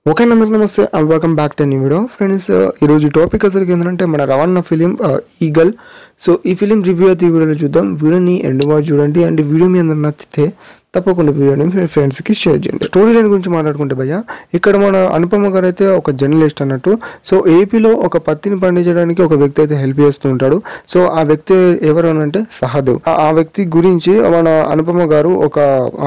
Okay అందరికీ నమస్తే and welcome back to new video friends. ఈరోజు టాపిక్ అసలు ఏంటంటే మన రవాణా ఫిలిం ఈగల్. సో ఈ ఫిలిం రివ్యూ అయితే ఈ వీడియోలో చూద్దాం. వీడియోని ఎండ్ వరకు చూడండి అండ్ వీడియో మీ అందరికి నచ్చితే తప్పకుండా వీడియోని మీ ఫ్రెండ్స్కి షేర్ చేయండి. స్టోరీ లైన్ గురించి మాట్లాడుకుంటే భయ్య, ఇక్కడ మన అనుపమ గారు అయితే ఒక జర్నలిస్ట్ అన్నట్టు. సో ఏపీలో ఒక పత్తిని పండించడానికి ఒక వ్యక్తి అయితే హెల్ప్ చేస్తూ ఉంటాడు. సో ఆ వ్యక్తి ఎవరు అని అంటే సహదేవ్. ఆ వ్యక్తి గురించి మన అనుపమ గారు ఒక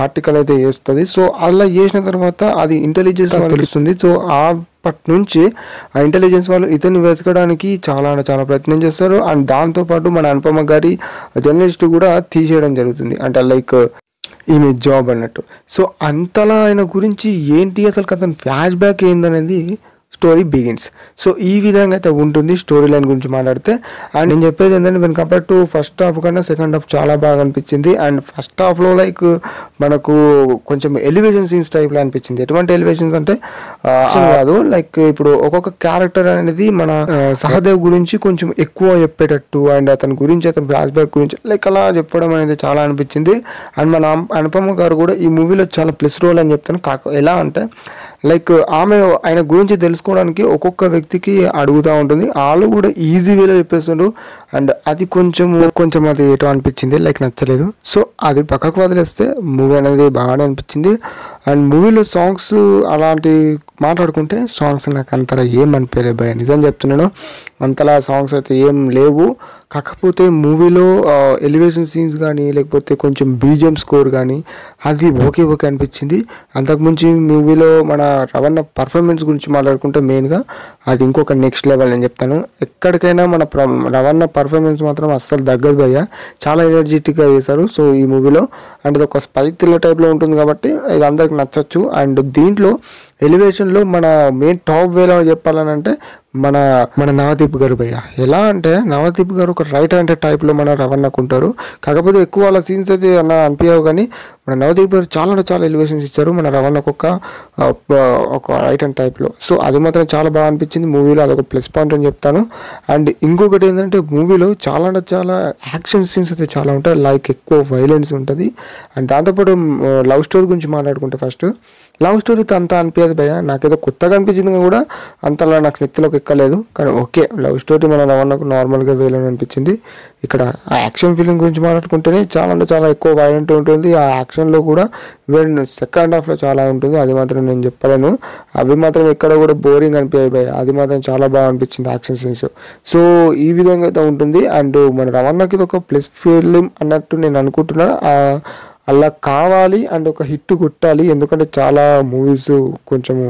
ఆర్టికల్ అయితే చేస్తుంది. సో అలా చేసిన తర్వాత అది ఇంటెలిజెన్స్ తెలుస్తుంది. సో అప్పటి నుంచి ఆ ఇంటెలిజెన్స్ వాళ్ళు ఇతన్ని వెతకడానికి చాలా ప్రయత్నం చేస్తారు. అండ్ దాంతోపాటు మన అనుపమ గారి జర్నలిస్ట్ కూడా తీసేయడం జరుగుతుంది, అంటే లైక్ ఈమె జాబ్ అన్నట్టు. సో అంతలా ఆయన గురించి ఏంటి అసలు అతని ఫ్లాష్ బ్యాక్ ఏందనేది స్టోరీ బిగిన్స్. సో ఈ విధంగా అయితే ఉంటుంది స్టోరీ లైన్ గురించి మాట్లాడితే. అండ్ నేను చెప్పేది ఏంటంటే when compare to first half కన్నా సెకండ్ హాఫ్ చాలా బాగా అనిపించింది. అండ్ ఫస్ట్ హాఫ్లో లైక్ మనకు కొంచెం ఎలివేషన్ సీన్స్ టైప్లో అనిపించింది. ఎటువంటి ఎలివేషన్స్ అంటే కాదు, లైక్ ఇప్పుడు ఒక్కొక్క క్యారెక్టర్ అనేది మన సహదేవ్ గురించి కొంచెం ఎక్కువ చెప్పేటట్టు అండ్ అతని గురించి అతని ఫ్లాష్ బ్యాక్ గురించి లైక్ అలా చెప్పడం అనేది చాలా అనిపించింది. అండ్ మన అనుపమ గారు కూడా ఈ మూవీలో చాలా ప్లస్ రోల్ అని చెప్తాను. ఎలా అంటే లైక్ ఆమె ఆయన గురించి తెలుసుకోవడానికి ఒక్కొక్క వ్యక్తికి అడుగుతూ ఉంటుంది, వాళ్ళు కూడా ఈజీ వేలో చెప్పేస్తుండ్రు. అండ్ అది కొంచెం అది ఏటో అనిపించింది, లైక్ నచ్చలేదు. సో అది పక్కకు వదిలేస్తే మూవీ అనేది బాగానే అనిపించింది. అండ్ మూవీలో సాంగ్స్ అలాంటి మాట్లాడుకుంటే సాంగ్స్ నాకు అంతలా ఏం అనిపించలేదు భయ, నిజం చెప్తున్నాను. అంతలా సాంగ్స్ అయితే ఏం లేవు. కాకపోతే మూవీలో ఎలివేషన్ సీన్స్ కానీ లేకపోతే కొంచెం బీజిఎం స్కోర్ కానీ అది ఓకే అనిపించింది. అంతకుమించి మూవీలో మన రవణ పర్ఫార్మెన్స్ గురించి మాట్లాడుకుంటే మెయిన్గా అది ఇంకొక నెక్స్ట్ లెవెల్ నేను చెప్తాను. ఎక్కడికైనా మన రవణ పర్ఫార్మెన్స్ మాత్రం అస్సలు తగ్గదు భయ్య, చాలా ఎనర్జెటిక్గా చేశారు. సో ఈ మూవీలో అండ్ ఇది ఒక స్పై థ్రిల్లర్ టైప్లో ఉంటుంది కాబట్టి ఇది అందరికి నచ్చచ్చు. అండ్ దీంట్లో ఎలివేషన్లో మన మెయిన్ టాప్ వేలో చెప్పాలని అంటే మన నవదీప్ గారు భయ్య. ఎలా అంటే నవదీప్ గారు ఒక రైట్ హ్యాండ్ టైప్లో మన రవణకు ఉంటారు. కాకపోతే ఎక్కువ వాళ్ళ సీన్స్ అయితే అన్న అనిపించవు, కానీ మన నవదీప్ గారు చాలా ఎలివేషన్స్ ఇచ్చారు మన రవణకు ఒక రైట్ హ్యాండ్ టైప్లో. సో అది మాత్రం చాలా బాగా అనిపించింది మూవీలో, అదొక ప్లస్ పాయింట్ అని చెప్తాను. అండ్ ఇంకొకటి ఏంటంటే మూవీలో చాలా యాక్షన్ సీన్స్ అయితే చాలా ఉంటాయి, లైక్ ఎక్కువ వైలెన్స్ ఉంటుంది. అండ్ దాంతోపాటు లవ్ స్టోరీ గురించి మాట్లాడుకుంటే ఫస్ట్ లవ్ స్టోరీతో అంతా అనిపించదు భయ్య, నాకేదో కొత్తగా అనిపించింది కూడా అంతలా నాకు నెత్తిలోకి ఎక్కలేదు. కానీ ఓకే లవ్ స్టోరీ మన రవణకు నార్మల్గా వేయాలని అనిపించింది. ఇక్కడ ఆ యాక్షన్ ఫీలింగ్ గురించి మాట్లాడుకుంటేనే చాలా ఎక్కువ వైలెంట్ ఉంటుంది. ఆ యాక్షన్లో కూడా సెకండ్ హాఫ్లో చాలా ఉంటుంది, అది మాత్రం నేను చెప్పలేను. అవి మాత్రం ఎక్కడ కూడా బోరింగ్ అనిపించాయి భయ్య, అది మాత్రం చాలా బాగా అనిపించింది యాక్షన్ సీన్స్. సో ఈ విధంగా అయితే ఉంటుంది. అండ్ మన రవణకి ఇది ఒక ప్లస్ ఫిలిం అన్నట్టు నేను అనుకుంటున్నా. అలా కావాలి అండ్ ఒక హిట్ కొట్టాలి, ఎందుకంటే చాలా మూవీస్ కొంచెము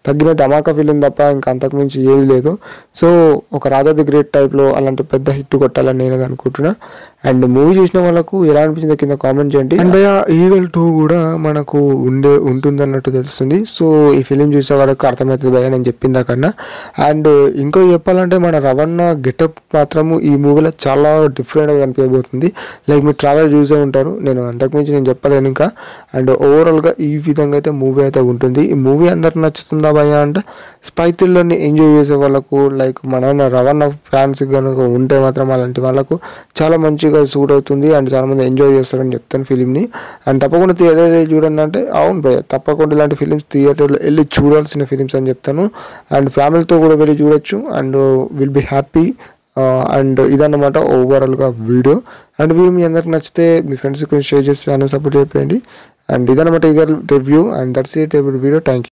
తగ్గిన ధమాకా ఫిలిం తప్ప ఇంకా అంతకుమించి ఏది లేదు. సో ఒక రాజా ది గ్రేట్ టైప్లో అలాంటి పెద్ద హిట్ కొట్టాలని నేను అనుకుంటున్నా. అండ్ మూవీ చూసిన వాళ్ళకు ఎలా అనిపించిందో కింద కామెంట్ చేయండి. అండ్ భయ్య ఈగల్ 2 కూడా మనకు ఉంటుంది అన్నట్టు తెలుస్తుంది. సో ఈ ఫిలిం చూసే వాళ్ళకు అర్థమవుతుంది భయ్య నేను చెప్పిందా కన్నా. అండ్ ఇంకో చెప్పాలంటే మన రవణ గెటప్ మాత్రము ఈ మూవీలో చాలా డిఫరెంట్గా కనిపించబోతుంది. లైక్ మీరు ట్రావెల్ చూసే ఉంటారు, నేను అంతకుమించి నేను చెప్పలేను ఇంకా. అండ్ ఓవరాల్గా ఈ విధంగా అయితే మూవీ అయితే ఉంటుంది. ఈ మూవీ అందరికి నచ్చుతుందా భయ్య అంటే స్పై థ్రిల్లర్ని ఎంజాయ్ చేసే వాళ్ళకు, లైక్ మన రవణ ఫ్యాన్స్ కనుక ఉంటే మాత్రం అలాంటి వాళ్ళకు చాలా మంచిగా సూట్ అవుతుంది. అండ్ చాలా మంది ఎంజాయ్ చేస్తారని చెప్తాను ఫిలింని. అండ్ తప్పకుండా థియేటర్లో చూడండి అంటే అవును భయ్య, తప్పకుండా ఇలాంటి ఫిలిమ్స్ థియేటర్లో వెళ్ళి చూడాల్సిన ఫిలిమ్స్ అని చెప్తాను. అండ్ ఫ్యామిలీతో కూడా వెళ్ళి చూడొచ్చు and will be happy. And ఇదన్నమాట ఓవరాల్గా వీడియో. అండ్ వీడియో మీ అందరికి నచ్చితే మీ ఫ్రెండ్స్కి షేర్ చేసి ఛానల్ సపోర్ట్ చేయండి. అండ్ ఇదన్నమాట eagle review. And that's it video. Thank you.